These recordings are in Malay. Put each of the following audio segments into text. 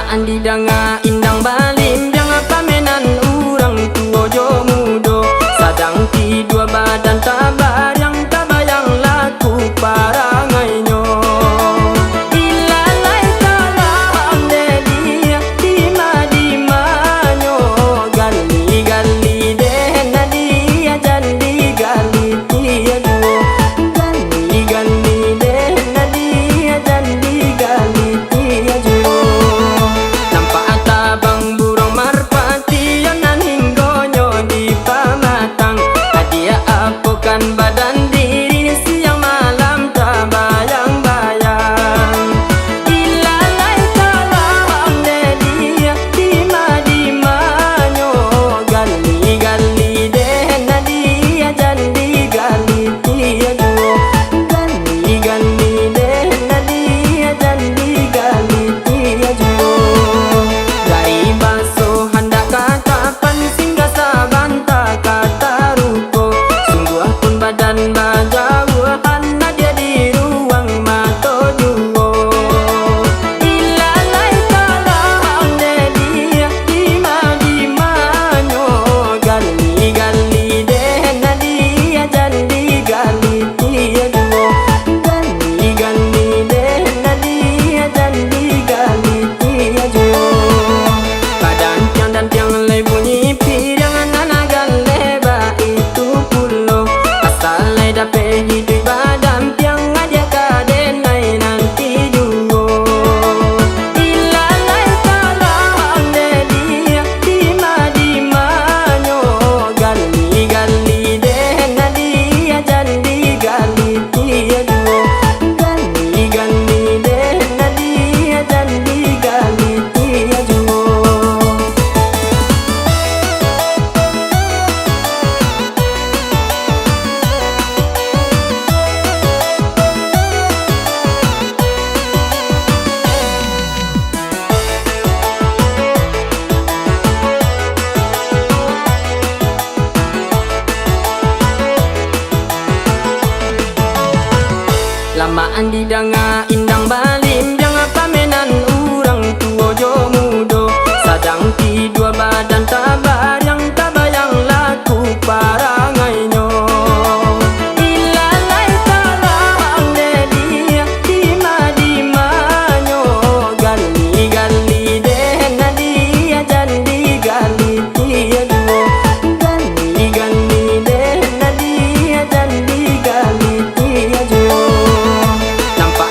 Lamaan di danga indang balim jangan pamenan urang tua jo mudo sadang ti dua badan tabar yang tabayang laku parangainyo ilalai talang dedia dima-dimanyo gali-gali dehna dia jandi gali dia duo gali-gali dehna dia jandi gali dia duo nampak atabang burung marpati yang nan hinggonyo di pamatang hadiah apokan badan diri siang malam tak bayang-bayang ilalai talang dedia dima-dimanyo gali-gali dehna dia jandi gali dia duo gali-gali dehna dia jandi gali dia duo dari baso hendak katapan singgah sabanta kata ruko sungguh pun badan bajauhan dia di ruang mato juo ilalai talang dedia dima-dimanyo gali-gali dehna dia jandi gali dia duo gali-gali dehna dia jandi gali dia duo badan tiang dan tiang lay bunyi pirangan anagan leba itu pulo asal lay dape hidup badan tiang aja kadenai nanti duo ilalai talang dedia dima-dimanyo gali-gali dehna dia jandi gali dia duo gali-gali dehna dia jandi gali dia duo lamaan di danga indang balim jangan pamenan urang tua jo mudo sadang ti dua badan tabar yang tabayang laku parangainyo ilalai talang dedia dima-dimanyo gali-gali dehna dia jandi gali dia duo gali-gali dehna dia jandi gali dia duo nampak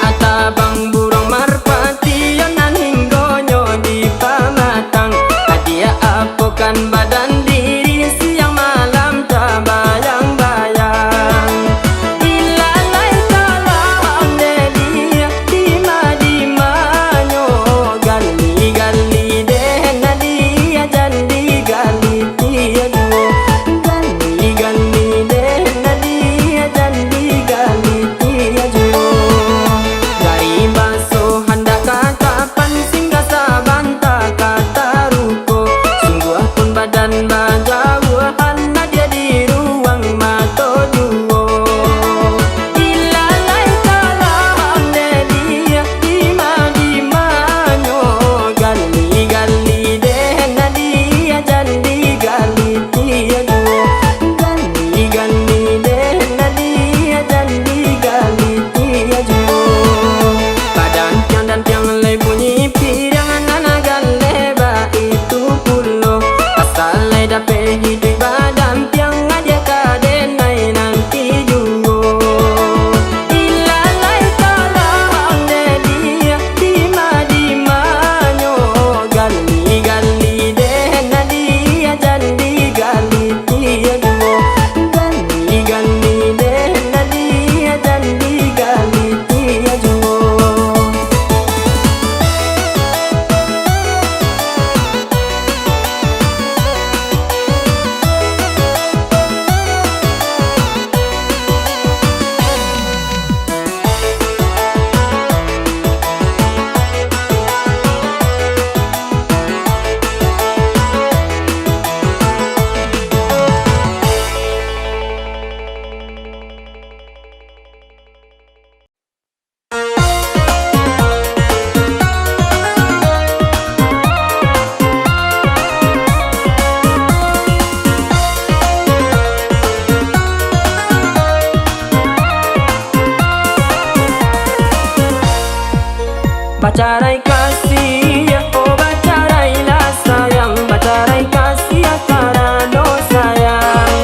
Bacarai kasih, oh bacarailah sayang, bacarai kasih karena sayang.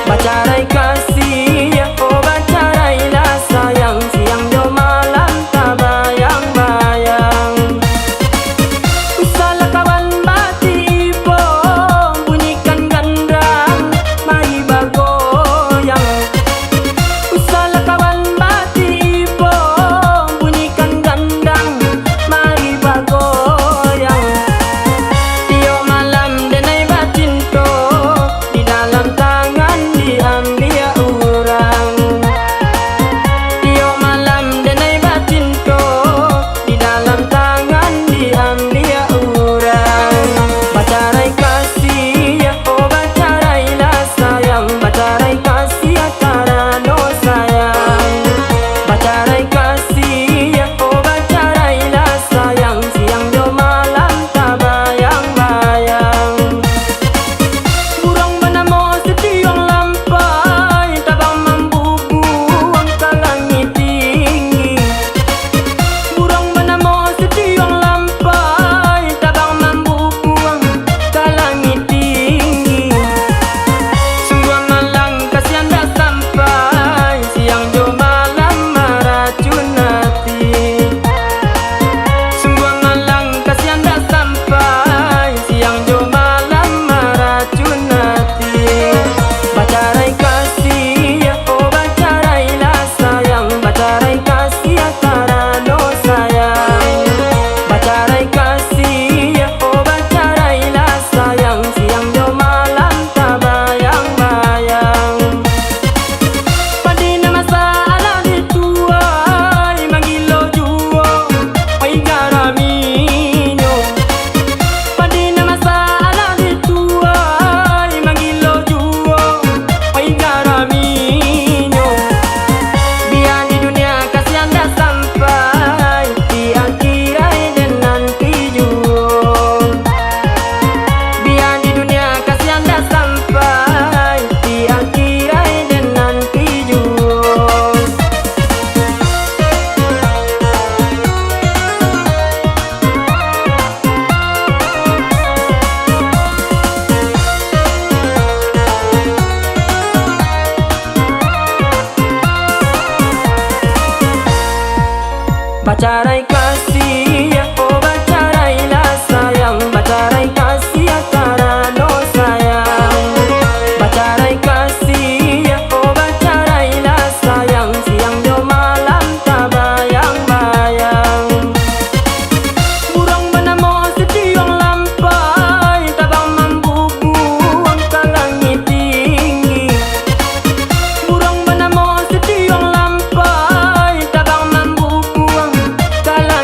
Bacarai kasih, oh bacarailah sayang, siang jo malam tak bayang-bayang. Salah kawan bati ipo, bunyikan gandang, mari bagoyang. Salah kawan bati ipo, bunyikan gandang, mari bagoyang. Tio malam denai bacinto, di dalam tangan diambil orang. Tio malam denai bacinto, di dalam tangan diambil orang. Bacarai kasih, oh bacarailah sayang, bacarai kasih karena sayang. Bacarai kasih, oh bacarailah sayang, siang jo malam tak bayang-bayang. Burung benamo setiong lampai, tabang membubuang ke langit tinggi. Burung benamo setiong lampai, tabang membubuang ke langit tinggi. Sungguh malang kasihan dah sampai, siang jo malam meracun hati. Sungguh malang kasihan dah sampai, siang jo malam meracun hati. Bacarai kasih, oh bacarailah sayang, bacarai kasih karena sayang. Bacarai kasih, oh bacarailah sayang, siang jo malam tak bayang-bayang. Padi na masalah dituai, manggilo juo, ay garaminyo. Padi na masalah dituai, manggilo juo, ay garaminyo. Biar di dunia kasihan dah sampai, di akhirat dan nanti juo. Biar di dunia kasihan dah sampai, di akhirat dan nanti juo. Bacarai kasih, oh bacarailah sayang, bacarai kasih karena sayang. Bacarai kasih, oh bacarailah sayang, siang jo malam tak bayang-bayang. Burung benamo setiong lampai, tabang membubuang ke langit tinggi. Burung benamo setiong lampai, tabang membubuang ke langit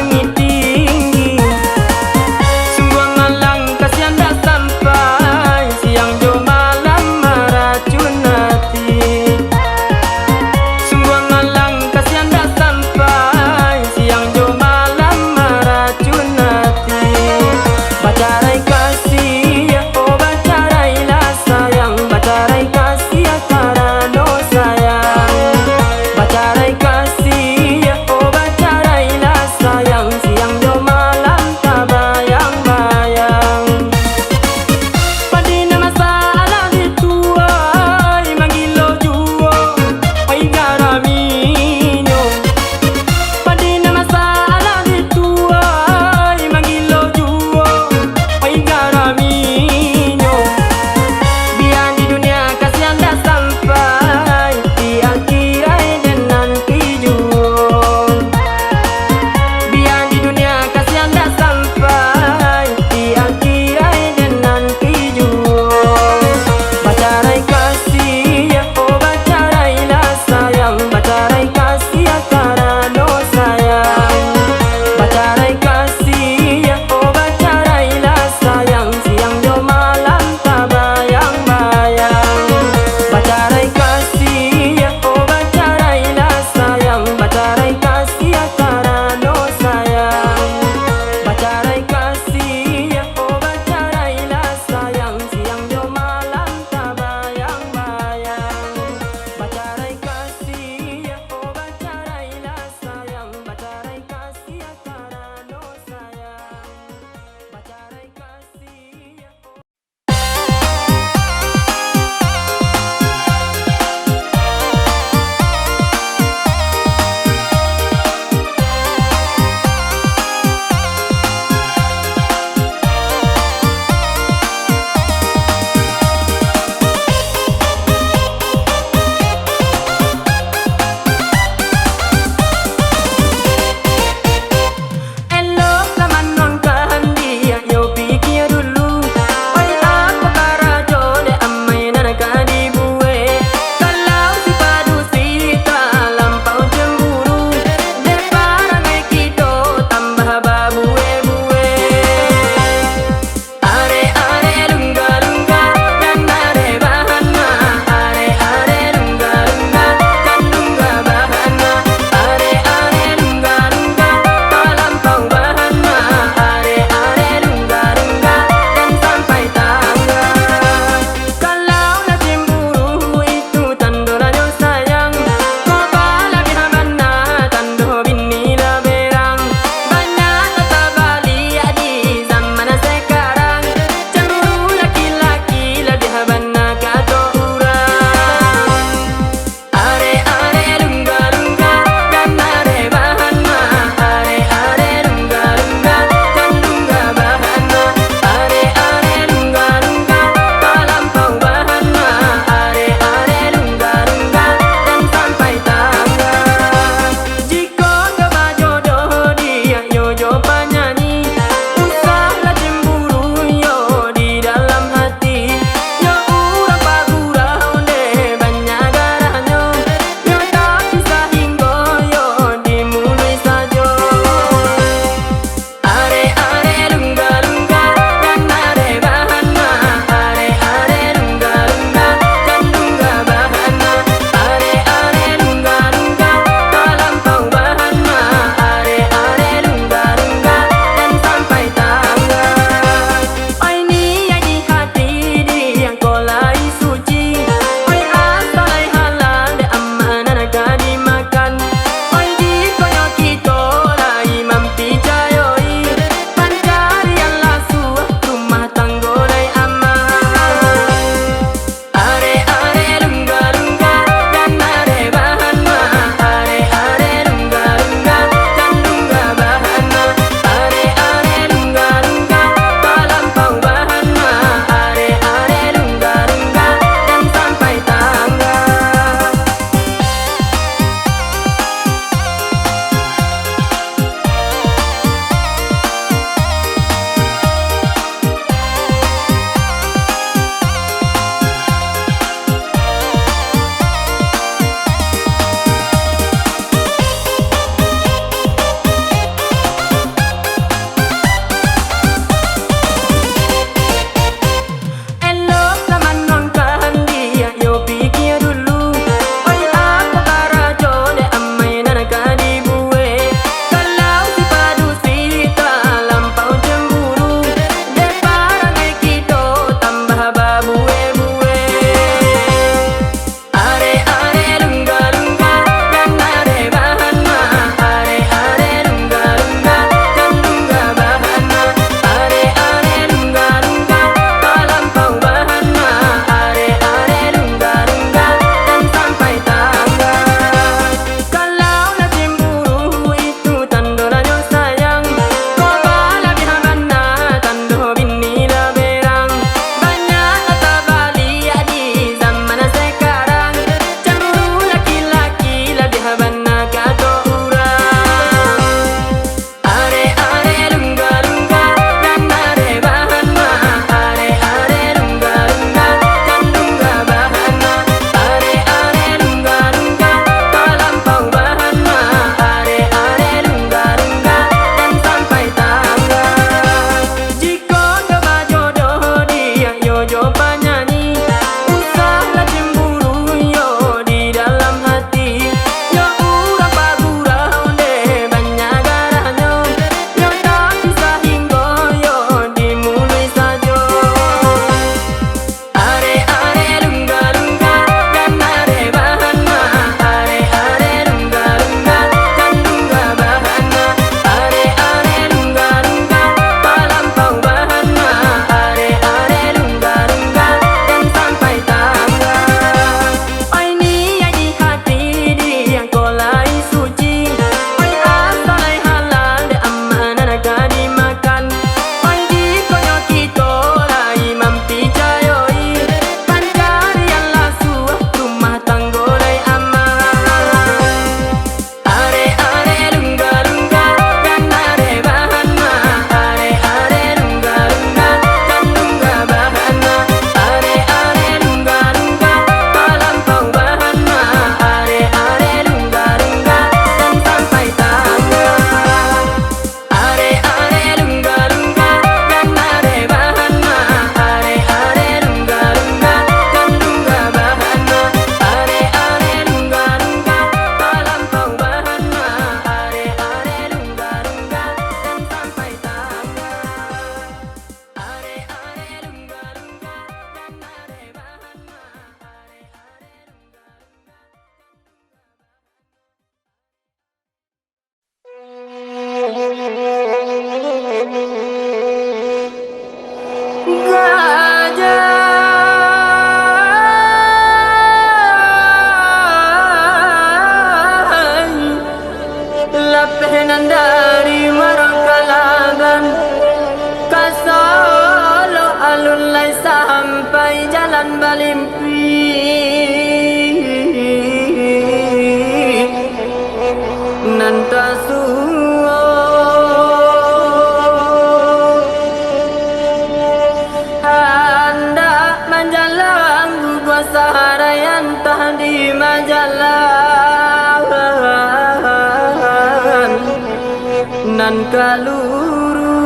kaluru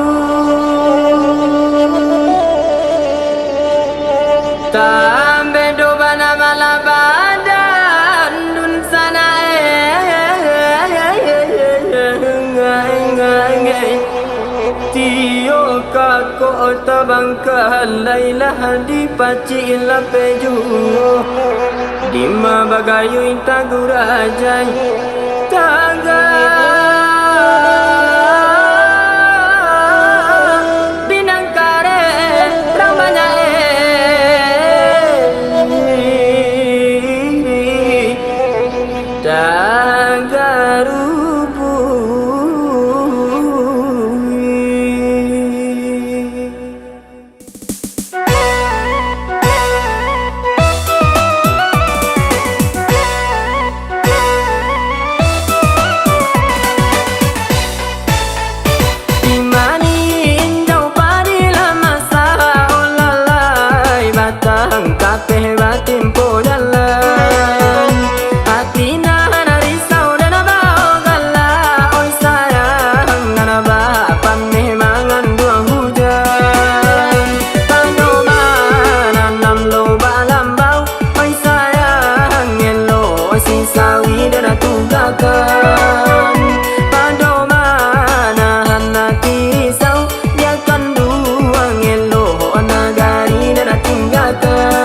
tambe do bana malabadan dun sana tio kako tabangkan lailah di paci lapeju dima bagayu intagurajai taga binangkare ramanya tagarubu Kapeh batin po dalan hati na risau dan abau gala oi sayang dan abapan memangan dua hujan tano mana nam lo balambau oi sayang elo oi si sawi dan tugakan pado mana anak risau biarkan dua elo nagari dan tinggalkan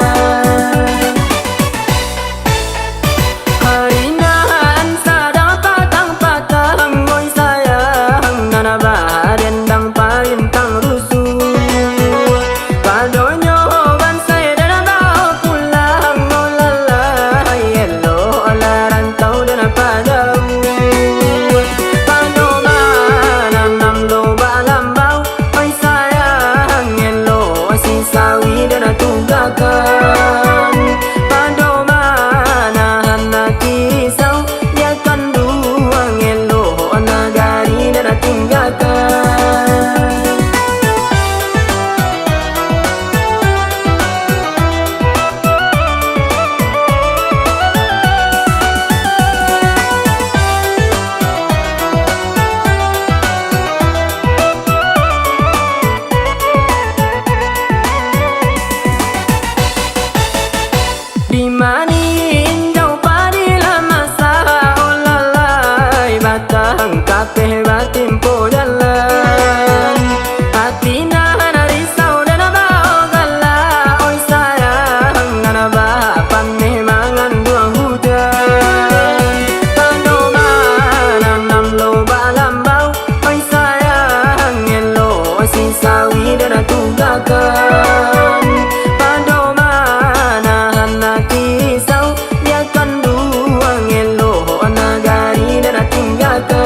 kapeh batin po dalan hati na risau dan abau gala oi sayang dan abapan memangan dua hujan tano mana nam lo balambau oi sayang elo oi si sawi dan tugakan pado mana anak risau biarkan dua elo nagari dan tinggalkan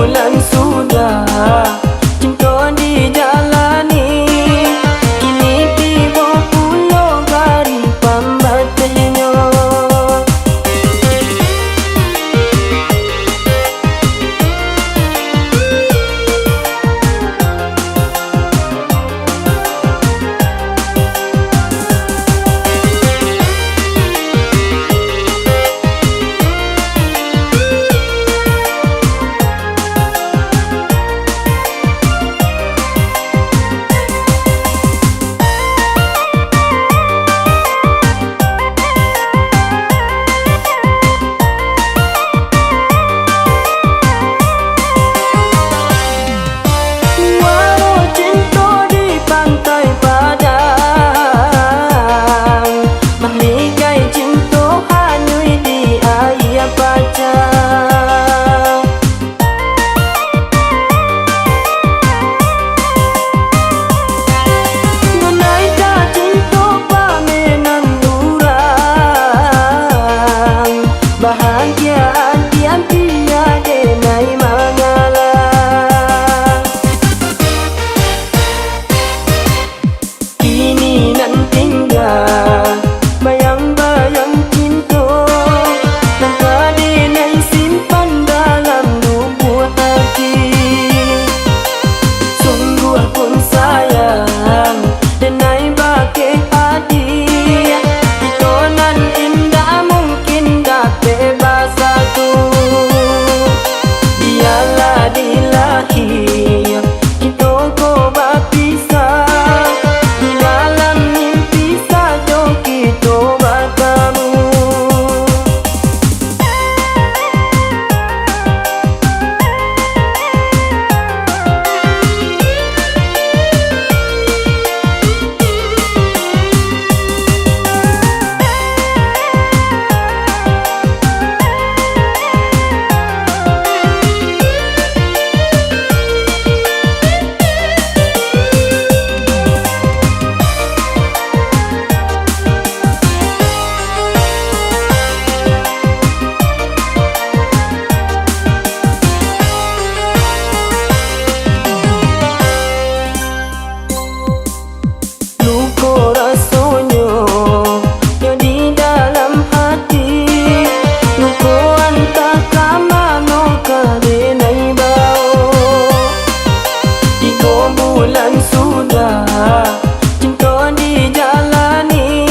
bulan sudah cinta dijalani, kini tiba pula hari pembatalnya. Bahagiaan yang tiada nai mengalah, kini nan tinggal bayang-bayang cinta, nan tadi nai simpan dalam lubuk hati. Sungguh pun sayang dan nai bagai hati, itu nan indah mungkin bebas aku. Biarlah dilahi kita kau berpisah, di dalam mimpi saja kita bertemu. Bulan sudah cinta dijalani,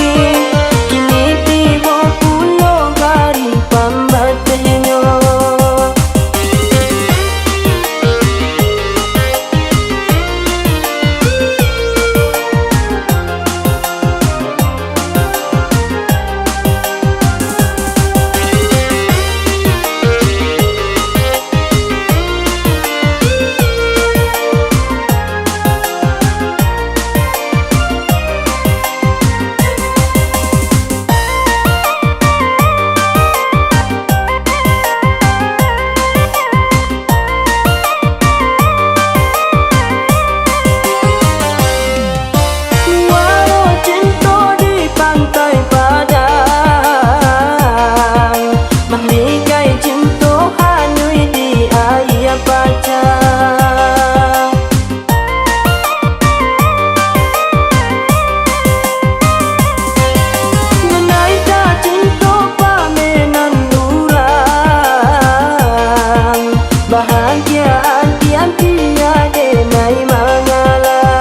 kini tiba pula hari pembatalnya. Bahagiaan yang tiada nai mengalah,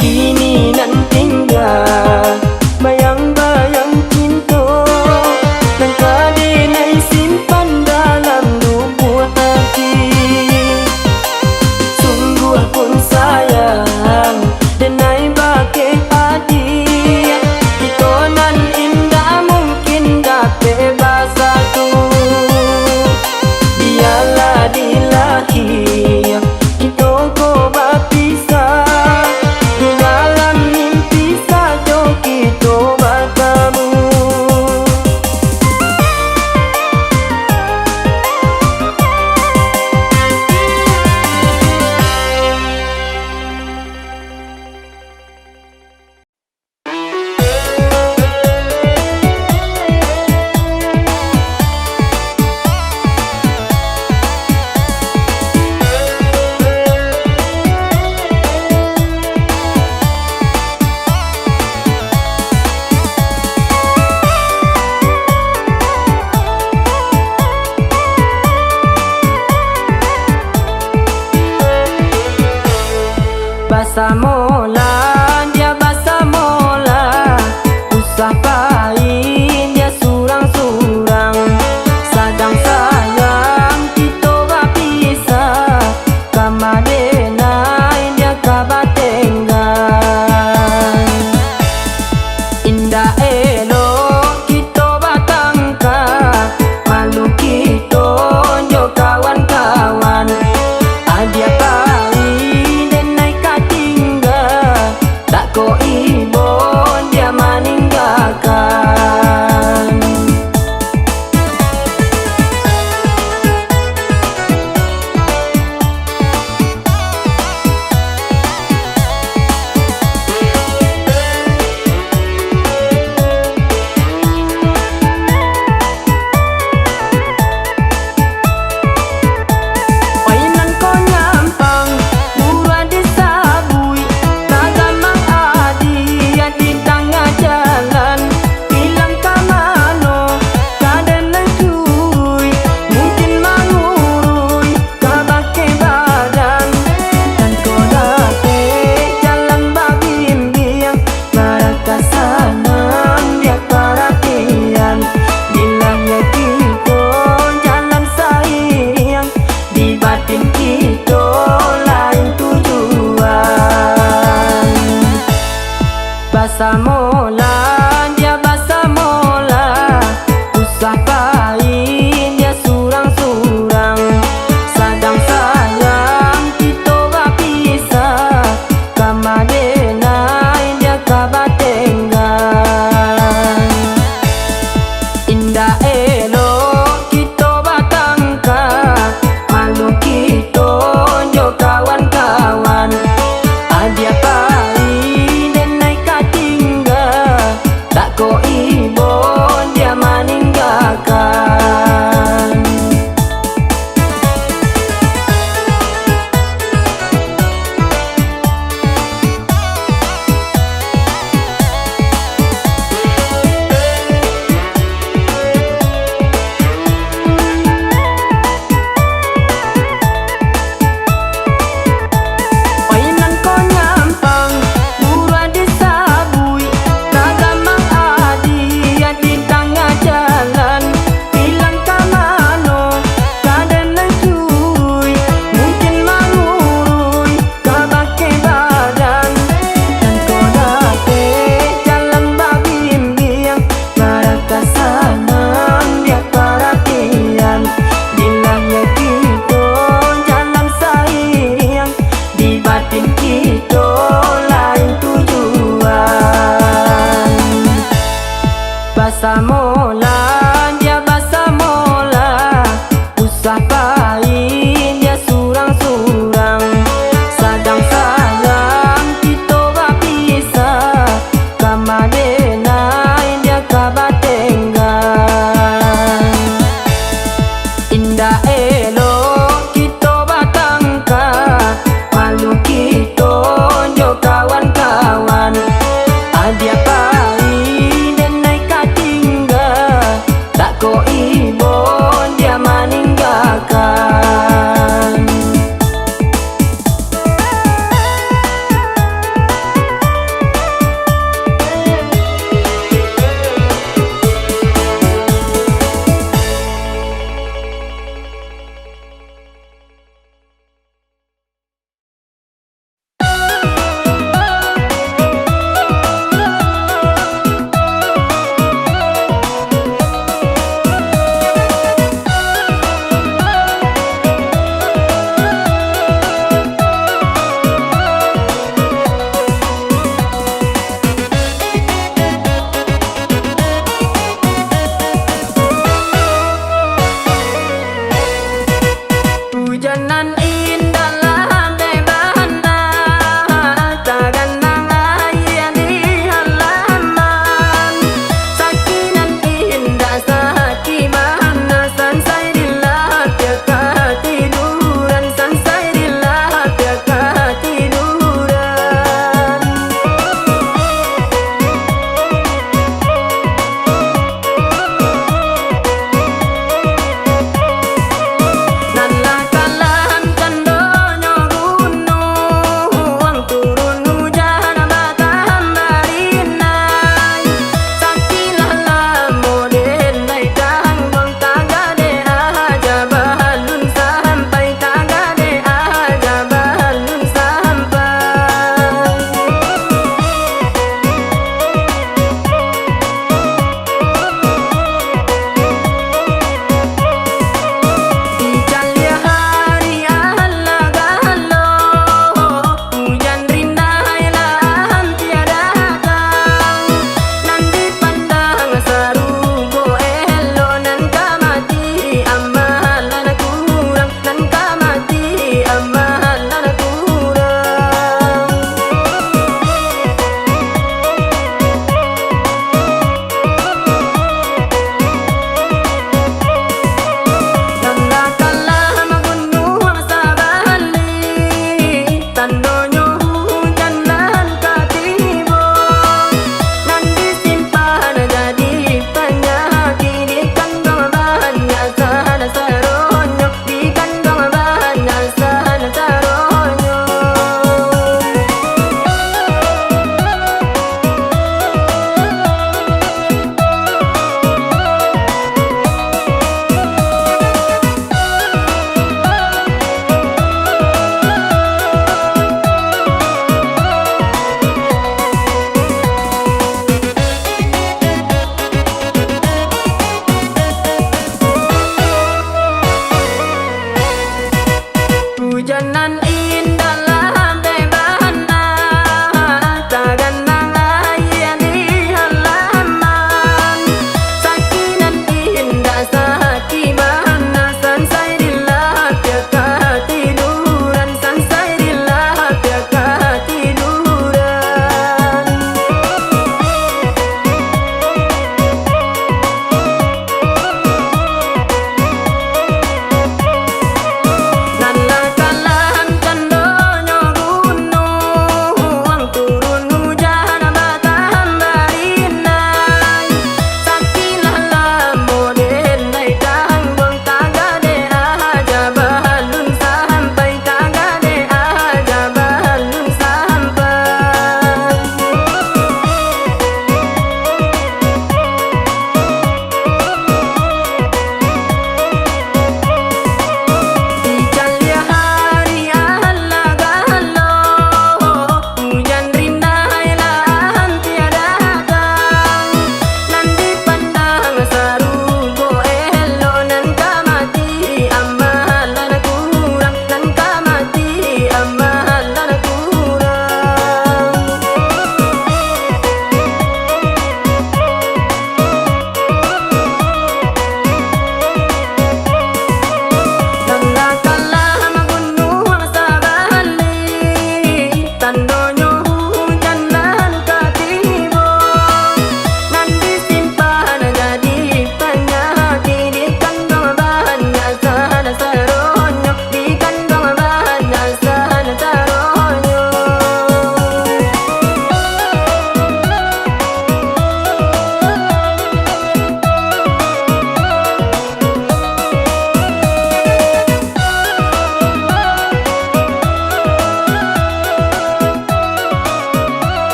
kini nan tinggal bayang-bayang cinta, nan tadi nai simpan dalam lubuk hati. Sungguh pun sayang dan nai bagai hati, itu nan indah mungkin bebas aku. Basa mola, dia basa mola, usah pahit dia surang-surang. Sadang sayang kita berpisah, kamadenai dia kabatenggan. Indah elok kita batangka, malu kita jo kawan-kawan. Adia pahit dan naik katingga, tak ko ibon dia meninggalkan. Painan ko nyampang, murah disabui, tagamang adi di tengah jalan. Bilang kamano, kaden lencuri, mungkin mangurui, kabake badan. Dan ko date jalan babimbiang, mereka sanang dia perhatian. Bilangnya kita jalan sayang, di batin kita lain tujuan. Basa mola, dia basa mola, usah pahit dia surang-surang. Sadang sayang kita berpisah, kamadenai dia kabatenggan. Indah elok kita batangka, malu kita jo kawan-kawan. Adia pahit dan naik katingga, tak ko ibon dia meninggalkan. Painan ko nyampang, murah disabui, tagamang adi di tengah jalan. Bilang kamano, kaden lencuri, mungkin mangurui, kabake badan. Dan ko date jalan babimbiang, mereka sanang dia perhatian. Bilangnya kita jalan sayang, di batin kita lain tujuan. Basa mola, dia basa mola, usah pahit dia surang-surang. Sadang sayang kita berpisah, kamadenai dia kabatenggan. Indah elok kita batangka, malu kita jo kawan-kawan. Adia pahit dan naik katingga, tak ko ibon dia meninggalkan.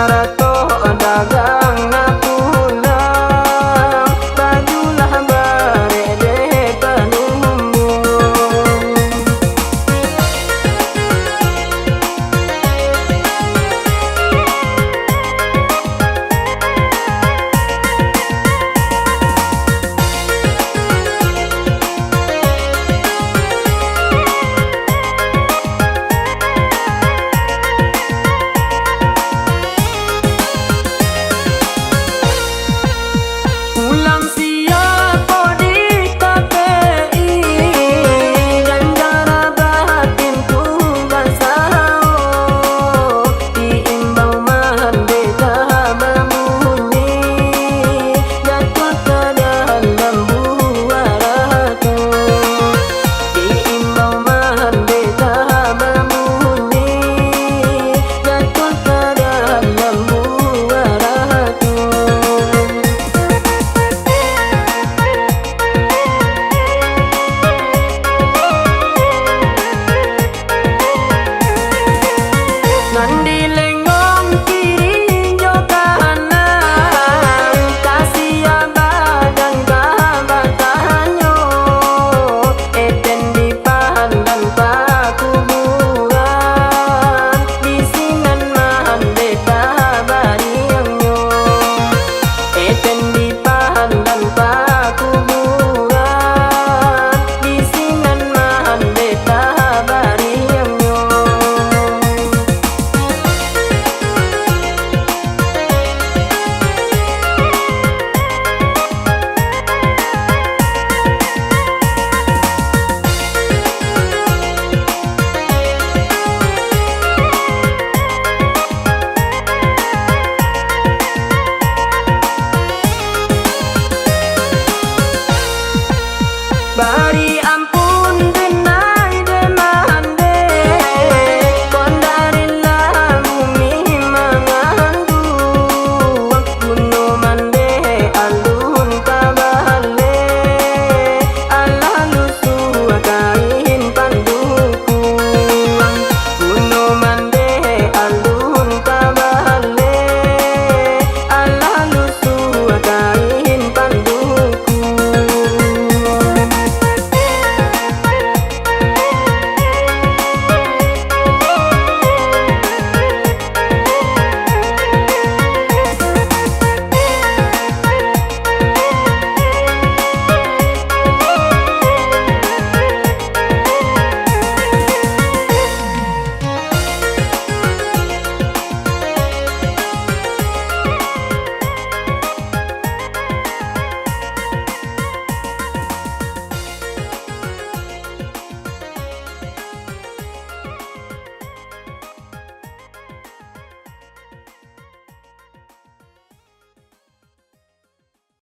rato dagang na